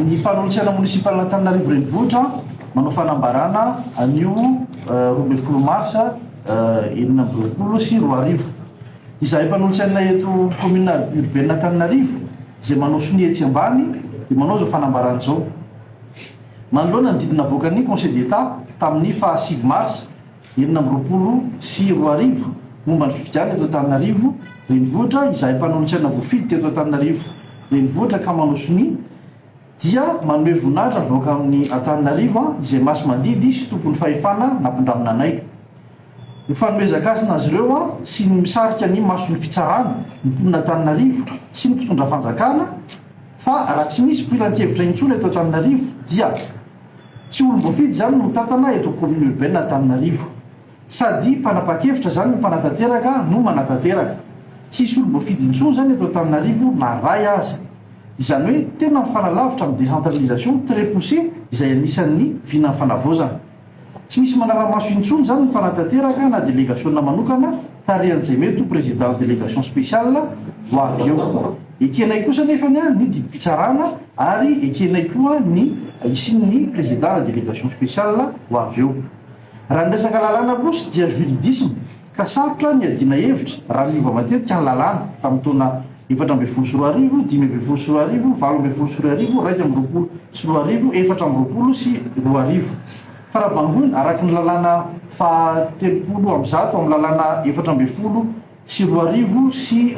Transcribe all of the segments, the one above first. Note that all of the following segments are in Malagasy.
ny mpanolotsiana municipal Antananarivo renivohitra manao fanambarana anio 12 marsa 2020 sy 2020 izahay mpanolotsiana eto commune urbaine Antananarivo izay manao sonia etsy ambany dia manao zao fanambarana zao. Manoloana ny didina avoakan'ny conseil d'état tamin'ny fa 6 mars 2020 sy 2020 momba ny fifidiana eto Antananarivo renivohitra izahay mpanolotsiana voafidy teto Antananarivo renivohitra ka manao sonia dia manome voninahitra avoaka amin'ny Antananarivo izay maso mandidy sy tompon'ny fahefana nampindramina anay. Ny fanomezaka azy azy ireo sy ny misarika ny mason'ny fitsarana ny mponina Antananarivo sy ny mpitondra fanjakana fa raha tsy misy mpilan-kevitra intsony eto Antananarivo dia tsy olom-boafidy zany no mitantana eto commune urbaine Antananarivo sady mpanapa-kevitra zany no mpanatanteraka no manatanteraka. Tsisy olom-boafidy intsony zany eto Antananarivo na ray azy. Izany hoe tena mifanalavitra amin'ny décentralisation très poussée izay anisan'ny viana fanavozana. Tsy misy manara-maso intsony zany ny mpanatanteraka na délégation manokana tarihan'izay mety ho président délégation spéciale ho avy eo. Ekenay kosa nefa ny didim-pitsarana ary ekenay koa ny isin'ny président délégation spéciale ho avy eo. Raha ny resaka lalàna kosa dia juridisme ka sarotra ny adina hevitra raha miova matetika ny lalàna tamin'ny taona 4 sy 20, 5 sy 20, 8 sy 20, 2 sy 20, 4 sy 20. Farabangoiny araky ny lalàna fa 30 amin'ny zato amin'ny lalàna 4 sy 20 sy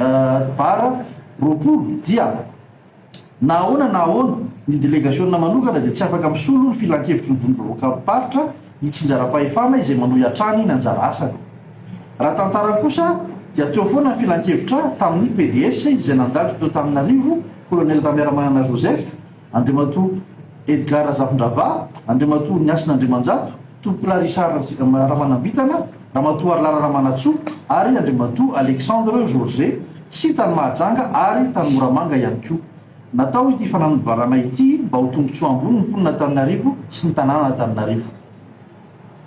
bara 20 dia na ahoana ny délégation manokana dia tsy afaka misolo ny filan-kevitry ny vonimbaroaka paritra hitsinjara-pahefana izay manohy hatrany ny anjara asany. Raha tantara kosa dia teo foana ny filan-kevitra tamin'ny PDS izay nandalo teo Antananarivo colonel Rameramanana Joseph, Andriamatoa Edgar Zafindrava, Andriamatoa Niasina Andriamanjato, Tompona Richard Ramanambitana, Ramatoa Arlara Ramanatsoa ary Andriamatoa Alexandre Georget sy tany Mahajanga ary tany Moramanga ihany koa. Natao ity fanambarana ity mba ho tombontsoa ambony ny mponina Antananarivo sy ny tanàna Antananarivo.